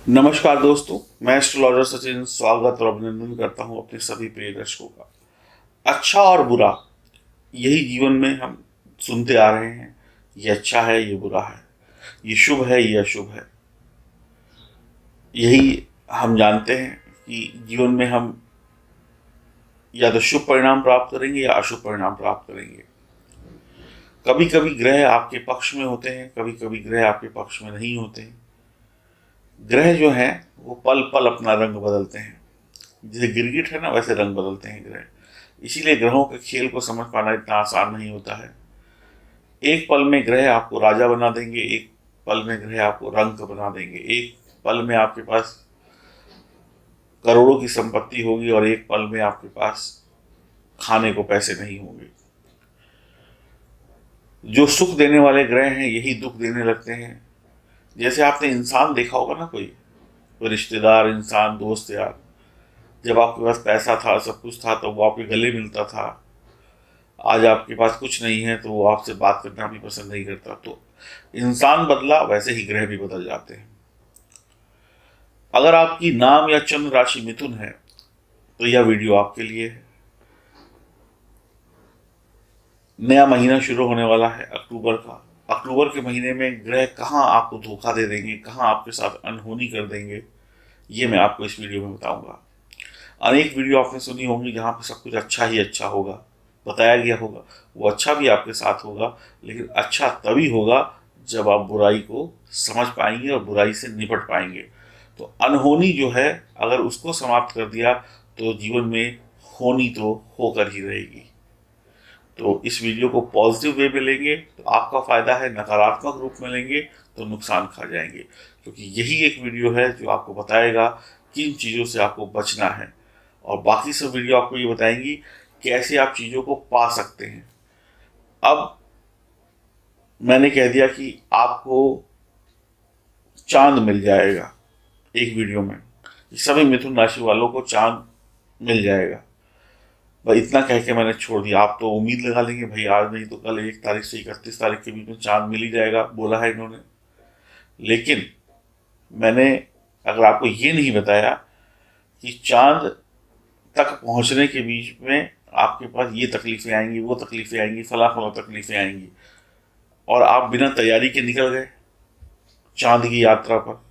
नमस्कार दोस्तों, मैं एस्ट्रोलॉजर सचिन स्वागत और अभिनंदन करता हूं अपने सभी प्रिय दर्शकों का। अच्छा और बुरा, यही जीवन में हम सुनते आ रहे हैं। ये अच्छा है, ये बुरा है, ये शुभ है, ये अशुभ है। यही हम जानते हैं कि जीवन में हम या तो शुभ परिणाम प्राप्त करेंगे या अशुभ परिणाम प्राप्त करेंगे। कभी कभी ग्रह आपके पक्ष में होते हैं, कभी कभी ग्रह आपके पक्ष में नहीं होते हैं। ग्रह जो हैं वो पल पल अपना रंग बदलते हैं। जैसे गिरगिट है ना, वैसे रंग बदलते हैं ग्रह। इसीलिए ग्रहों के खेल को समझ पाना इतना आसान नहीं होता है। एक पल में ग्रह आपको राजा बना देंगे, एक पल में ग्रह आपको रंक बना देंगे। एक पल में आपके पास करोड़ों की संपत्ति होगी और एक पल में आपके पास खाने को पैसे नहीं होंगे। जो सुख देने वाले ग्रह हैं यही दुख देने लगते हैं। जैसे आपने इंसान देखा होगा ना, कोई रिश्तेदार, इंसान, दोस्त यार, जब आपके पास पैसा था, सब कुछ था, तो वो आपके गले मिलता था। आज आपके पास कुछ नहीं है तो वो आपसे बात करना भी पसंद नहीं करता। तो इंसान बदला, वैसे ही ग्रह भी बदल जाते हैं। अगर आपकी नाम या चंद्र राशि मिथुन है तो यह वीडियो आपके लिए है। नया महीना शुरू होने वाला है अक्टूबर का। अक्टूबर के महीने में ग्रह कहाँ आपको धोखा दे देंगे, कहाँ आपके साथ अनहोनी कर देंगे, ये मैं आपको इस वीडियो में बताऊंगा। अनेक वीडियो आपने सुनी होंगी जहाँ पे सब कुछ अच्छा ही अच्छा होगा, बताया गया होगा। वो अच्छा भी आपके साथ होगा, लेकिन अच्छा तभी होगा जब आप बुराई को समझ पाएंगे और बुराई से निपट पाएंगे। तो अनहोनी जो है, अगर उसको समाप्त कर दिया तो जीवन में होनी तो होकर ही रहेगी। तो इस वीडियो को पॉजिटिव वे में लेंगे तो आपका फायदा है, नकारात्मक रूप में लेंगे तो नुकसान खा जाएंगे। क्योंकि यही एक वीडियो है जो आपको बताएगा किन चीज़ों से आपको बचना है, और बाकी सब वीडियो आपको ये बताएंगी कैसे आप चीज़ों को पा सकते हैं। अब मैंने कह दिया कि आपको चांद मिल जाएगा एक वीडियो में, सभी मिथुन राशि वालों को चांद मिल जाएगा। भाई इतना कह के मैंने छोड़ दिया। आप तो उम्मीद लगा लेंगे भाई आज नहीं तो कल 1 तारीख से 31 तारीख के बीच में चांद मिल ही जाएगा, बोला है इन्होंने। लेकिन मैंने अगर आपको ये नहीं बताया कि चांद तक पहुंचने के बीच में आपके पास ये तकलीफें आएंगी, वो तकलीफें आएंगी, फला फला तकलीफें आएंगी, और आप बिना तैयारी के निकल गए चांद की यात्रा पर,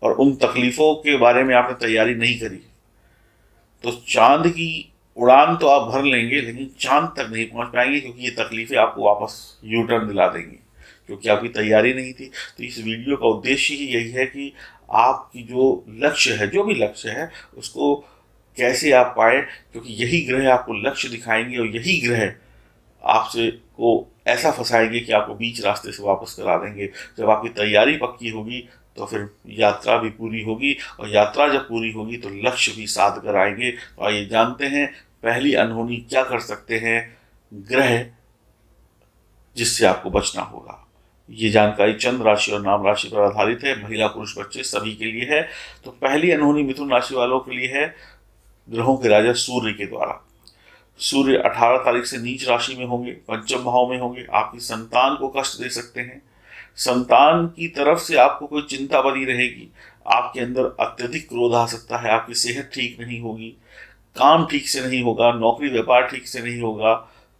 और उन तकलीफों के बारे में आपने तैयारी नहीं करी, तो चांद की उड़ान तो आप भर लेंगे लेकिन चांद तक नहीं पहुंच पाएंगे, क्योंकि ये तकलीफें आपको वापस यू टर्न दिला देंगी, क्योंकि आपकी तैयारी नहीं थी। तो इस वीडियो का उद्देश्य ही यही है कि आपकी जो लक्ष्य है, जो भी लक्ष्य है, उसको कैसे आप पाए, क्योंकि यही ग्रह आपको लक्ष्य दिखाएंगे और यही ग्रह आपसे को ऐसा फंसाएंगे कि आपको बीच रास्ते से वापस करा देंगे। जब आपकी तैयारी पक्की होगी तो फिर यात्रा भी पूरी होगी, और यात्रा जब पूरी होगी तो लक्ष्य भी साध कर आएंगे। तो आइए जानते हैं पहली अनहोनी क्या कर सकते हैं ग्रह जिससे आपको बचना होगा। ये जानकारी चंद्र राशि और नाम राशि पर आधारित है, महिला पुरुष बच्चे सभी के लिए है। तो पहली अनहोनी मिथुन राशि वालों के लिए है ग्रहों के राजा सूर्य के द्वारा। सूर्य 18 तारीख से नीच राशि में होंगे, पंचम भाव में होंगे। आपकी संतान को कष्ट दे सकते हैं। संतान की तरफ से आपको कोई चिंता बनी रहेगी। आपके अंदर अत्यधिक क्रोध आ सकता है। आपकी सेहत ठीक नहीं होगी, काम ठीक से नहीं होगा, नौकरी व्यापार ठीक से नहीं होगा,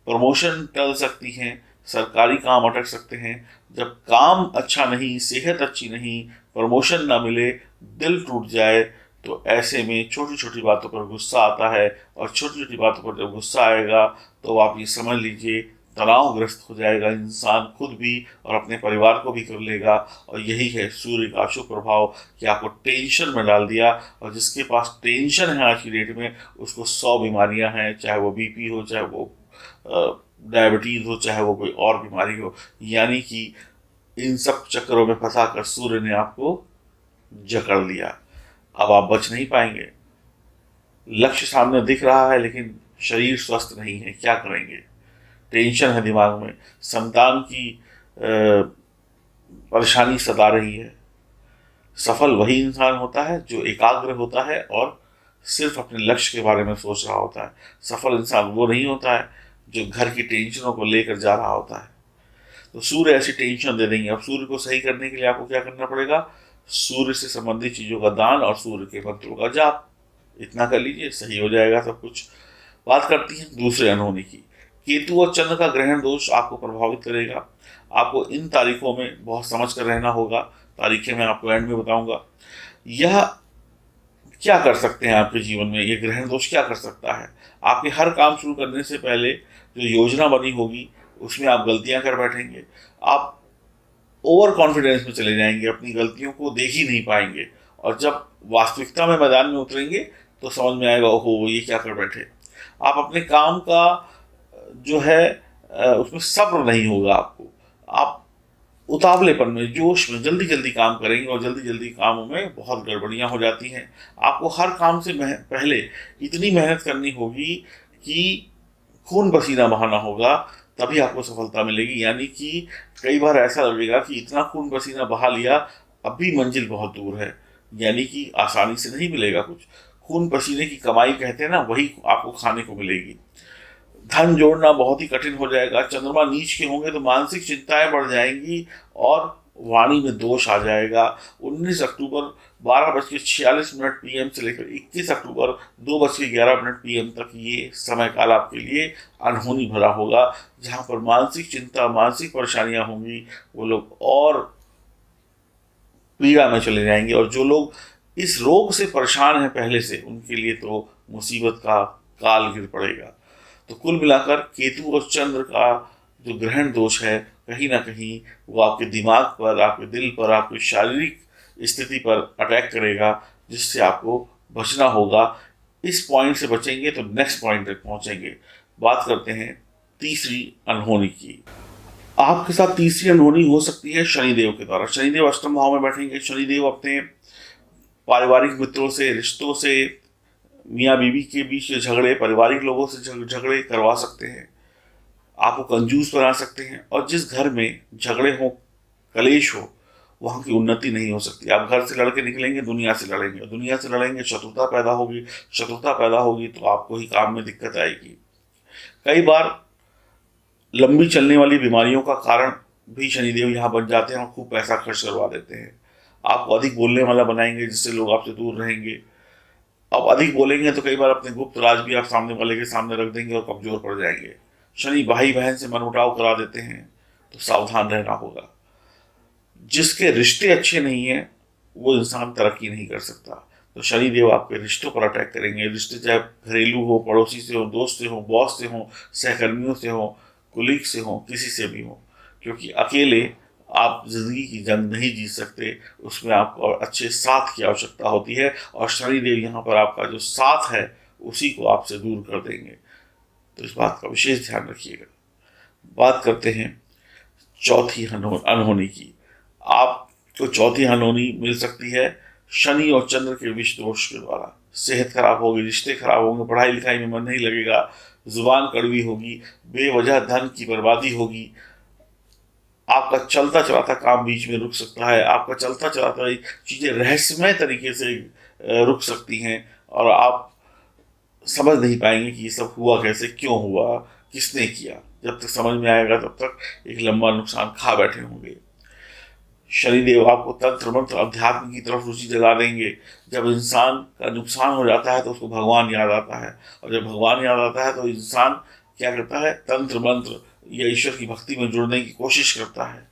प्रमोशन टल सकती हैं, सरकारी काम अटक सकते हैं। जब काम अच्छा नहीं, सेहत अच्छी नहीं, प्रमोशन ना मिले, दिल टूट जाए, तो ऐसे में छोटी छोटी बातों पर गुस्सा आता है, और छोटी छोटी बातों पर जब गुस्सा आएगा तो आप ये समझ लीजिए तनावग्रस्त हो जाएगा इंसान, खुद भी और अपने परिवार को भी कर लेगा। और यही है सूर्य का अशुभ प्रभाव कि आपको टेंशन में डाल दिया। और जिसके पास टेंशन है आज की डेट में, उसको 100 बीमारियां हैं, चाहे वो बीपी हो, चाहे वो डायबिटीज हो, चाहे वो कोई और बीमारी हो। यानी कि इन सब चक्करों में फंसा कर सूर्य ने आपको जकड़ लिया। अब आप बच नहीं पाएंगे। लक्ष्य सामने दिख रहा है लेकिन शरीर स्वस्थ नहीं है, क्या करेंगे? टेंशन है दिमाग में, संतान की परेशानी सता रही है। सफल वही इंसान होता है जो एकाग्र होता है और सिर्फ अपने लक्ष्य के बारे में सोच रहा होता है। सफल इंसान वो नहीं होता है जो घर की टेंशनों को लेकर जा रहा होता है। तो सूर्य ऐसी टेंशन दे देंगे। अब सूर्य को सही करने के लिए आपको क्या करना पड़ेगा? सूर्य से संबंधित चीजों का दान और सूर्य के मंत्रों का जाप, इतना कर लीजिए, सही हो जाएगा सब कुछ। बात करती हैं दूसरे अनहोनी की। केतु और चंद्र का ग्रहण दोष आपको प्रभावित करेगा। आपको इन तारीखों में बहुत समझ कर रहना होगा। तारीखें मैं आपको एंड में बताऊंगा। यह क्या कर सकते हैं आपके जीवन में, ये ग्रहण दोष क्या कर सकता है? आपके हर काम शुरू करने से पहले जो योजना बनी होगी उसमें आप गलतियां कर बैठेंगे। आप ओवर कॉन्फिडेंस में चले जाएंगे, अपनी गलतियों को देख ही नहीं पाएंगे, और जब वास्तविकता में मैदान में उतरेंगे तो समझ में आएगा, ओहो ये क्या कर बैठे। आप अपने काम का जो है उसमें सब्र नहीं होगा आपको। आप उतावलेपन में, जोश में जल्दी जल्दी काम करेंगे और जल्दी जल्दी कामों में बहुत गड़बड़ियां हो जाती हैं। आपको हर काम से पहले इतनी मेहनत करनी होगी कि खून पसीना बहाना होगा, तभी आपको सफलता मिलेगी। यानी कि कई बार ऐसा लगेगा कि इतना खून पसीना बहा लिया, अब भी मंजिल बहुत दूर है, यानी कि आसानी से नहीं मिलेगा कुछ। खून पसीने की कमाई कहते हैं ना, वही आपको खाने को मिलेगी। धन जोड़ना बहुत ही कठिन हो जाएगा। चंद्रमा नीच के होंगे तो मानसिक चिंताएं बढ़ जाएंगी और वाणी में दोष आ जाएगा। 19 अक्टूबर 12:46 PM से लेकर 21 अक्टूबर 2:11 PM तक ये समय काल आपके लिए अनहोनी भरा होगा, जहाँ पर मानसिक चिंता, मानसिक परेशानियां होंगी। वो लोग और पीड़ा में चले जाएंगे, और जो लोग इस रोग से परेशान हैं पहले से, उनके लिए तो मुसीबत का काल गिर पड़ेगा। तो कुल मिलाकर केतु और चंद्र का जो ग्रहण दोष है, कहीं ना कहीं वो आपके दिमाग पर, आपके दिल पर, आपकी शारीरिक स्थिति पर अटैक करेगा, जिससे आपको बचना होगा। इस पॉइंट से बचेंगे तो नेक्स्ट पॉइंट तक पहुंचेंगे। बात करते हैं तीसरी अनहोनी की। आपके साथ तीसरी अनहोनी हो सकती है शनिदेव के द्वारा। शनिदेव अष्टम भाव में बैठेंगे। शनिदेव अपने पारिवारिक मित्रों से, रिश्तों से, मियाँ बीवी के बीच झगड़े, पारिवारिक लोगों से झगड़े करवा सकते हैं, आपको कंजूस बना सकते हैं। और जिस घर में झगड़े हो, कलेश हो, वहाँ की उन्नति नहीं हो सकती। आप घर से लड़के निकलेंगे, दुनिया से लड़ेंगे, दुनिया से लड़ेंगे, शत्रुता पैदा होगी, शत्रुता पैदा होगी तो आपको ही काम में दिक्कत आएगी। कई बार लंबी चलने वाली बीमारियों का कारण भी शनिदेव यहाँ बन जाते हैं और खूब पैसा खर्च करवा देते हैं। आपको अधिक बोलने वाला बनाएंगे, जिससे लोग आपसे दूर रहेंगे। अब अधिक बोलेंगे तो कई बार अपने गुप्त राज भी आप सामने वाले के सामने रख देंगे और कमजोर पड़ जाएंगे। शनि भाई बहन से मनमुटाव करा देते हैं, तो सावधान रहना होगा। जिसके रिश्ते अच्छे नहीं है वो इंसान तरक्की नहीं कर सकता। तो शनि देव आपके रिश्तों पर अटैक करेंगे। रिश्ते चाहे घरेलू हो, पड़ोसी से हो, दोस्त से हो, बॉस से हो, सहकर्मियों से हो, कुलीग से हो, किसी से भी हो, क्योंकि अकेले आप जिंदगी की जंग नहीं जीत सकते। उसमें आपको अच्छे साथ की आवश्यकता होती है, और शनिदेव यहाँ पर आपका जो साथ है उसी को आपसे दूर कर देंगे। तो इस बात का विशेष ध्यान रखिएगा। बात करते हैं चौथी अनहोनी की। आपको चौथी अनहोनी मिल सकती है शनि और चंद्र के विष दोष के द्वारा। सेहत खराब होगी, रिश्ते खराब होंगे, पढ़ाई लिखाई में मन नहीं लगेगा, जुबान कड़वी होगी, बेवजह धन की बर्बादी होगी, आपका चलता चलाता काम बीच में रुक सकता है, आपका चलता चलाता चीज़ें रहस्यमय तरीके से रुक सकती हैं, और आप समझ नहीं पाएंगे कि ये सब हुआ कैसे, क्यों हुआ, किसने किया। जब तक समझ में आएगा तब तक एक लंबा नुकसान खा बैठे होंगे। शनिदेव आपको तंत्र मंत्र अध्यात्म की तरफ रुचि जगा देंगे। जब इंसान का नुकसान हो जाता है तो उसको भगवान याद आता है, और जब भगवान याद आता है तो इंसान क्या करता है, तंत्र मंत्र या ईश्वर की भक्ति में जुड़ने की कोशिश करता है।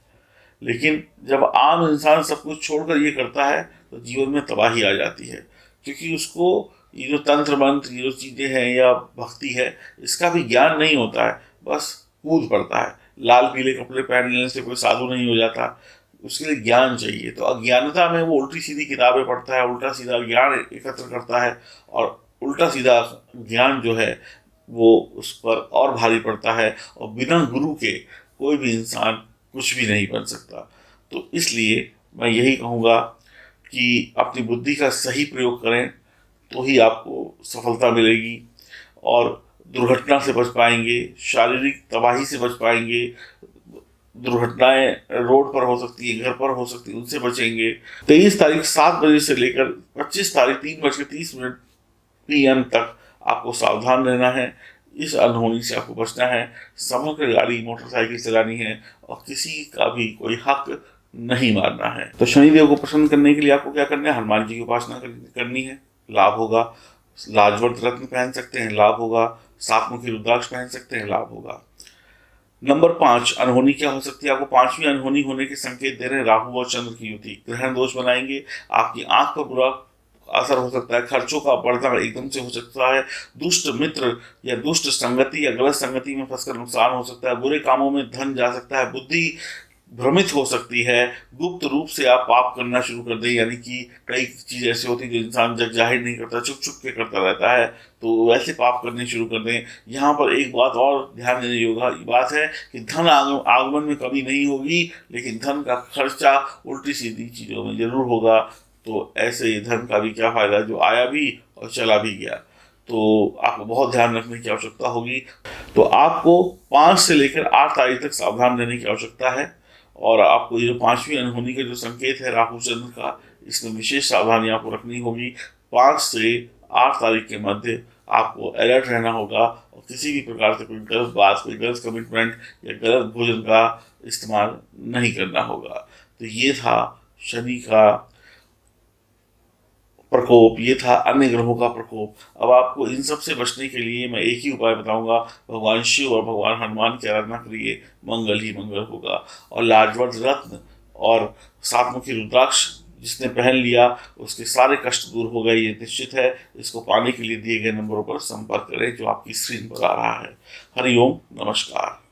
लेकिन जब आम इंसान सब कुछ छोड़कर ये करता है तो जीवन में तबाही आ जाती है, क्योंकि उसको ये जो तंत्र मंत्र, ये जो चीज़ें हैं या भक्ति है, इसका भी ज्ञान नहीं होता है, बस कूद पड़ता है। लाल पीले कपड़े पहन लेने से कोई साधु नहीं हो जाता, उसके लिए ज्ञान चाहिए। तो अज्ञानता में वो उल्टी सीधी किताबें पढ़ता है, उल्टा सीधा ज्ञान एकत्र करता है, और उल्टा सीधा ज्ञान जो है वो उस पर और भारी पड़ता है, और बिना गुरु के कोई भी इंसान कुछ भी नहीं बन सकता। तो इसलिए मैं यही कहूँगा कि अपनी बुद्धि का सही प्रयोग करें तो ही आपको सफलता मिलेगी, और दुर्घटना से बच पाएंगे, शारीरिक तबाही से बच पाएंगे। दुर्घटनाएं रोड पर हो सकती है, घर पर हो सकती है, उनसे बचेंगे। 23 तारीख 7 बजे से लेकर 25 तारीख 3:30 PM तक आपको सावधान रहना है। इस अनहोनी से आपको बचना है। संभल कर गाड़ी मोटरसाइकिल चलानी है और किसी का भी कोई हक नहीं मारना है। तो शनिदेव को प्रसन्न करने के लिए आपको क्या करना है? हनुमान जी की उपासना करनी है, लाभ होगा। लाजवर्त रत्न पहन सकते हैं, लाभ होगा। सातमुखी रुद्राक्ष पहन सकते हैं, लाभ होगा। नंबर 5, अनहोनी क्या हो सकती है? आपको पांचवी अनहोनी होने के संकेत दे रहे हैं राहु और चंद्र की युति। ग्रहण दोष बनाएंगे, आपकी आंख पर बुरा असर हो सकता है, खर्चों का बढ़ना एकदम से हो सकता है, दुष्ट मित्र या दुष्ट संगति या गलत संगति में फंसकर नुकसान हो सकता है, बुरे कामों में धन जा सकता है, बुद्धि भ्रमित हो सकती है, गुप्त रूप से आप पाप करना शुरू कर दें। यानी कि कई चीज़ ऐसी होती है जो इंसान जग जाहिर नहीं करता, छुप छुप के करता रहता है, तो वैसे पाप करने शुरू कर दें। यहाँ पर एक बात और ध्यान देने योग्य बात है कि धन आगमन में कमी नहीं होगी, लेकिन धन का खर्चा उल्टी सीधी चीज़ों में जरूर होगा। तो ऐसे धन का भी क्या फायदा जो आया भी और चला भी गया। तो आपको बहुत ध्यान रखने की आवश्यकता होगी। तो आपको 5 से लेकर 8 तारीख तक सावधान रहने की आवश्यकता है। और आपको ये जो पांचवी अनहोनी का जो संकेत है राहु चंद्र का, इसमें विशेष सावधानी आपको रखनी होगी। 5 से 8 तारीख के मध्य आपको अलर्ट रहना होगा और किसी भी प्रकार से कोई गलत बात, कोई गलत कमिटमेंट या गलत भोजन का इस्तेमाल नहीं करना होगा। तो ये था शनि का प्रकोप, ये था अन्य ग्रहों का प्रकोप। अब आपको इन सब से बचने के लिए मैं एक ही उपाय बताऊंगा, भगवान शिव और भगवान हनुमान की आराधना करिए, मंगल ही मंगल होगा। और लाजवर्त रत्न और सातमुखी रुद्राक्ष जिसने पहन लिया उसके सारे कष्ट दूर हो गए, ये निश्चित है। इसको पाने के लिए दिए गए नंबरों पर संपर्क करें जो आपकी स्क्रीन पर आ रहा है। हरिओम, नमस्कार।